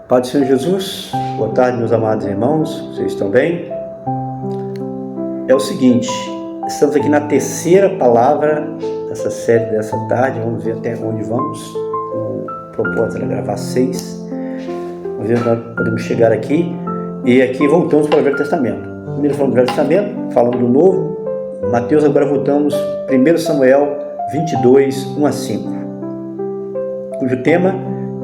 Pai do Senhor Jesus, boa tarde, meus amados irmãos, vocês estão bem? É o seguinte, estamos aqui na terceira palavra dessa série dessa tarde, vamos ver até onde vamos. O propósito era gravar 6, vamos ver se nós podemos chegar aqui. E aqui voltamos para o Velho Testamento. Primeiro falamos do Velho Testamento, falamos do Novo. Mateus, agora voltamos 1 Samuel 22, 1 a 5, cujo tema: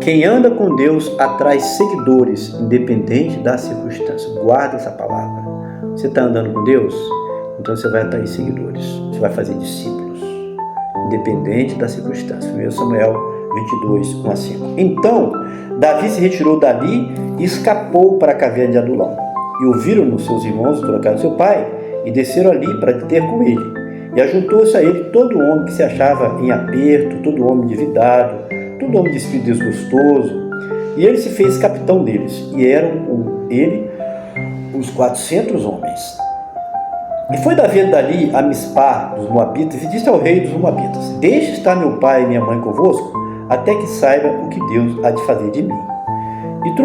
quem anda com Deus atrai seguidores, independente da circunstância. Guarda essa palavra. Você está andando com Deus? Então você vai atrair seguidores. Você vai fazer discípulos, independente da circunstância. 1 Samuel 22, 1 a 5. Então, Davi se retirou dali e escapou para a caverna de Adulão. E ouviram-no seus irmãos toda a casa do seu pai, e desceram ali para ter com ele. E ajuntou-se a ele todo homem que se achava em aperto, todo homem endividado, todo homem de espírito desgostoso, e ele se fez capitão deles, e eram com ele uns 400 homens. E foi Davi dali a Mispá dos Moabitas, e disse ao rei dos Moabitas: deixe estar meu pai e minha mãe convosco, até que saiba o que Deus há de fazer de mim. E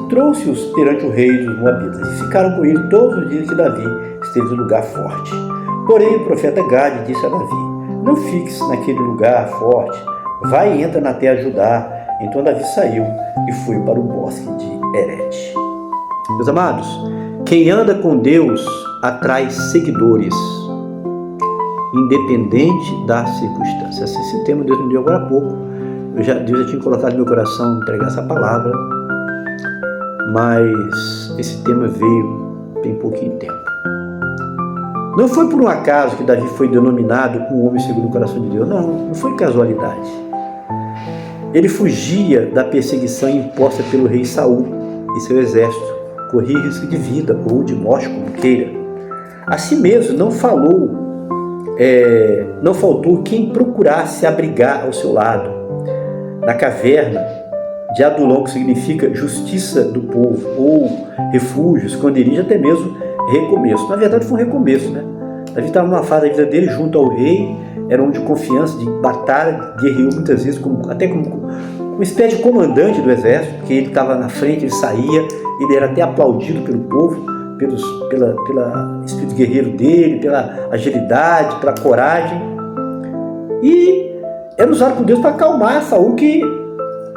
trouxe-os perante o rei dos Moabitas, e ficaram com ele todos os dias que Davi esteve no lugar forte. Porém o profeta Gade disse a Davi: não fiques naquele lugar forte, vai e entra na terra de Judá. Então Davi saiu e foi para o bosque de Herete. Meus amados, quem anda com Deus atrai seguidores, independente da circunstância. Esse tema Deus me deu agora há pouco. Deus já tinha colocado no meu coração pregar essa palavra, mas esse tema veio tem pouquinho tempo. Não foi por um acaso que Davi foi denominado um homem segundo o coração de Deus. Não foi casualidade. Ele fugia da perseguição imposta pelo rei Saul e seu exército, corria risco de vida ou de morte, como queira. Assim mesmo, não faltou quem procurasse abrigar ao seu lado, na caverna de Adulão, que significa justiça do povo, ou refúgio, esconderijo, até mesmo recomeço. Na verdade foi um recomeço, né? Davi estava numa fase da vida dele junto ao rei, era um homem de confiança, de batalha, guerreou muitas vezes, até como uma espécie de comandante do exército, porque ele estava na frente, ele saía, ele era até aplaudido pelo povo, pela espírito guerreiro dele, pela agilidade, pela coragem, e era usado por Deus para acalmar Saul, que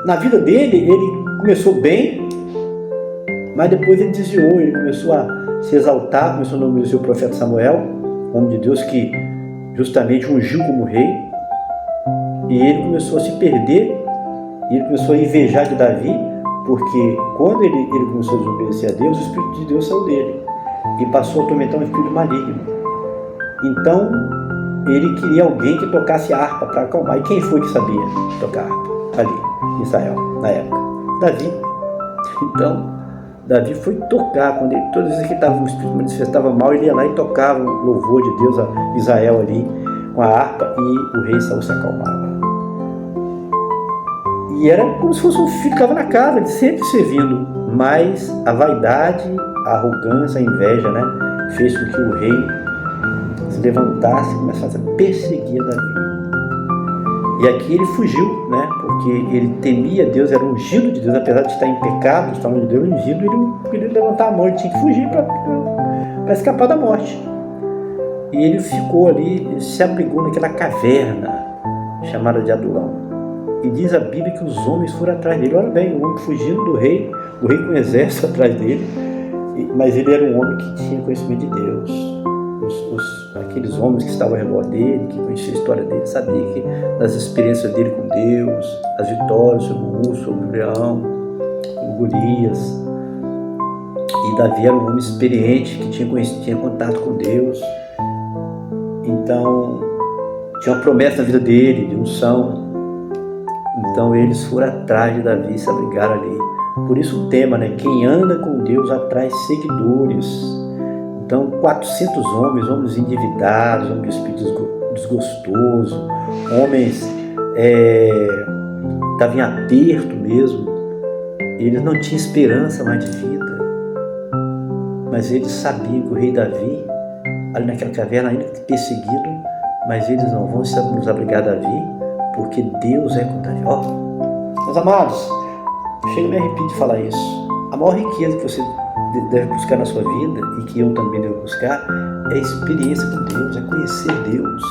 na vida dele, ele começou bem, mas depois ele desviou, ele começou a se exaltar, começou a nomear o seu profeta Samuel, homem de Deus que justamente ungiu como rei, e ele começou a se perder, e ele começou a invejar de Davi, porque quando ele começou a desobedecer a Deus, o Espírito de Deus saiu dele, e passou a atormentar um espírito maligno. Então, ele queria alguém que tocasse a harpa para acalmar. E quem foi que sabia tocar harpa ali em Israel, na época? Davi. Então, Davi foi tocar, todas as vezes que o espírito manifestava mal, ele ia lá e tocava o louvor de Deus a Israel ali com a harpa, e o rei Saul se acalmava. E era como se fosse um filho que ficava na casa, ele sempre servindo, mas a vaidade, a arrogância, a inveja, né, fez com que o rei se levantasse e começasse a perseguir Davi. E aqui ele fugiu, né, porque ele temia Deus, era ungido de Deus, apesar de estar em pecado, estar de Deus ungido, ele não queria levantar a mão, ele tinha que fugir para escapar da morte. E ele ficou ali, ele se abrigou naquela caverna chamada de Adulão. E diz a Bíblia que os homens foram atrás dele. Olha bem, o homem fugindo do rei, o rei com o exército atrás dele, mas ele era um homem que tinha conhecimento de Deus. Aqueles homens que estavam ao redor dele, que conheciam a história dele, sabiam das experiências dele com Deus, as vitórias sobre o urso, sobre o leão, sobre Golias. E Davi era um homem experiente, que tinha contato com Deus. Então, tinha uma promessa na vida dele, de unção. Então, eles foram atrás de Davi e se abrigaram ali. Por isso o tema, né? Quem anda com Deus atrai seguidores. Então, 400 homens endividados, homens de espírito desgostoso, homens estavam em aperto mesmo, eles não tinham esperança mais de vida, mas eles sabiam que o rei Davi, ali naquela caverna, ainda perseguido, mas eles não vão nos abrigar a Davi, porque Deus é com Davi. Meus amados, chega a me arrepio de falar isso. A maior riqueza que você deve buscar na sua vida, e que eu também devo buscar, é a experiência com Deus, é conhecer Deus.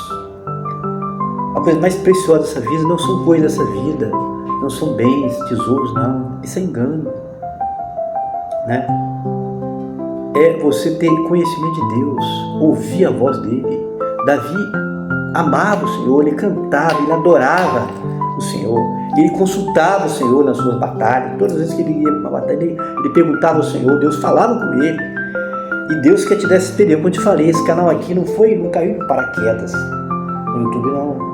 A coisa mais preciosa dessa vida não são coisas dessa vida, não são bens, tesouros, não. Isso é engano, né? É você ter conhecimento de Deus, ouvir a voz dele. Davi amava o Senhor, ele cantava, ele adorava o Senhor, ele consultava o Senhor nas suas batalhas. Todas as vezes que ele ia para uma batalha, ele perguntava ao Senhor, Deus falava com ele. E Deus quer te dar essa experiência. Como eu te falei, esse canal aqui não caiu de paraquedas no YouTube, não.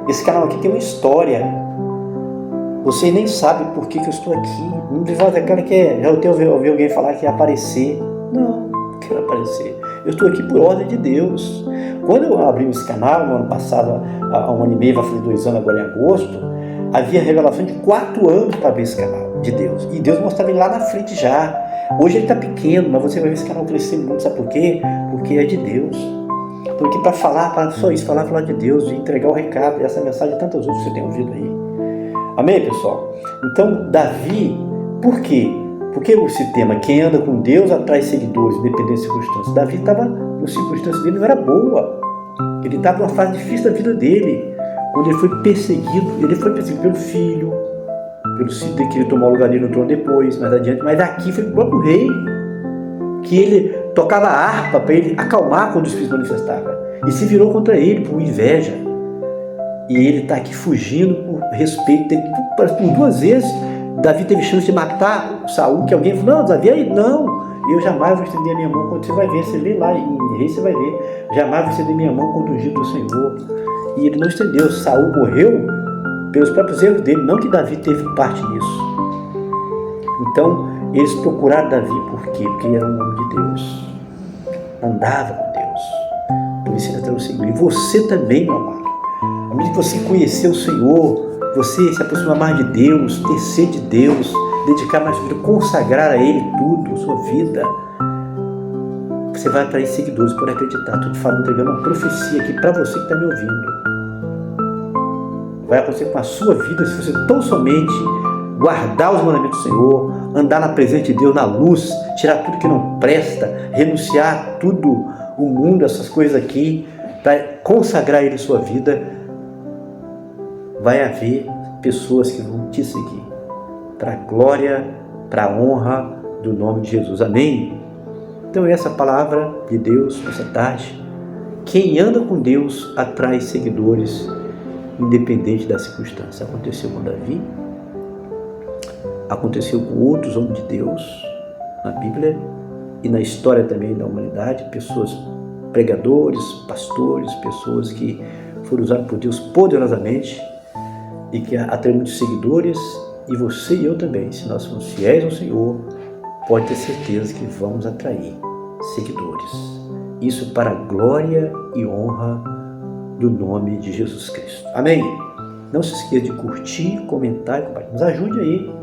Esse canal aqui tem uma história. Você nem sabe por que eu estou aqui. Não precisa aquela que já ouvi alguém falar que ia aparecer. Não, não quero aparecer. Eu estou aqui por ordem de Deus. Quando eu abri esse canal, no ano passado, há 1 ano e meio, vai fazer 2 anos agora em agosto, havia revelação de 4 anos para abrir esse canal de Deus. E Deus mostrava ele lá na frente já. Hoje ele está pequeno, mas você vai ver esse canal crescer muito. Sabe por quê? Porque é de Deus. Estou aqui para falar só isso, falar de Deus, de entregar o recado, e essa mensagem e tantas outras que você tem ouvido aí. Amém, pessoal? Então, Davi, por quê? Porque esse tema, quem anda com Deus atrai seguidores, independente das circunstâncias. Davi estava, nas circunstâncias dele não era boa. Ele estava numa fase difícil da vida dele. Quando ele foi perseguido pelo filho, pelo filho que ele tomou o lugar dele no trono depois, mais adiante. Mas aqui foi o próprio rei, que ele tocava a harpa para ele acalmar quando os filhos manifestavam. E se virou contra ele por inveja. E ele está aqui fugindo por respeito. Por 2 vezes, Davi teve chance de matar Saul, que alguém falou, não, Davi, aí não, eu jamais vou estender a minha mão contra você. Vai ver, você lê lá em Reis, você vai ver, jamais vou estender minha mão contra o ungido do Senhor. E ele não estendeu. Saul morreu pelos próprios erros dele, não que Davi teve parte nisso. Então, eles procuraram Davi por quê? Porque ele era um homem de Deus, andava com Deus, por isso ele atraiu o Senhor. E você também, meu amado, à medida que você conhecer o Senhor, você se aproximar mais de Deus, ter sede de Deus, dedicar mais sua vida, consagrar a Ele tudo, sua vida, você vai atrair seguidores, por acreditar. Estou te falando, entregando uma profecia aqui para você que está me ouvindo. Vai acontecer com a sua vida se você tão somente guardar os mandamentos do Senhor, andar na presença de Deus, na luz, tirar tudo que não presta, renunciar a tudo, o mundo, essas coisas aqui, para consagrar a Ele sua vida. Vai haver pessoas que vão te seguir, para a glória, para a honra do nome de Jesus. Amém? Então essa palavra de Deus, nessa tarde, quem anda com Deus atrai seguidores, independente da circunstância. Aconteceu com Davi, aconteceu com outros homens de Deus na Bíblia e na história também da humanidade, pessoas, pregadores, pastores, pessoas que foram usadas por Deus poderosamente e que atraem muitos seguidores, e você e eu também, se nós formos fiéis ao Senhor, pode ter certeza que vamos atrair seguidores. Isso para a glória e honra do nome de Jesus Cristo. Amém? Não se esqueça de curtir, comentar e compartilhar. Nos ajude aí.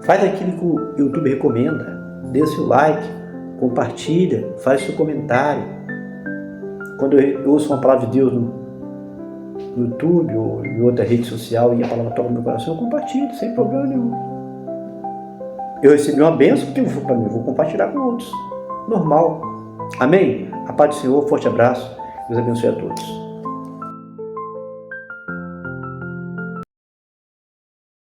Faz aquilo que o YouTube recomenda. Dê seu like, compartilha, faz seu comentário. Quando eu ouço uma palavra de Deus no YouTube ou em outra rede social e a palavra toca no meu coração, eu compartilho, sem problema nenhum. Eu recebi uma bênção, porque eu vou compartilhar com outros. Normal. Amém? A paz do Senhor, forte abraço. Deus abençoe a todos.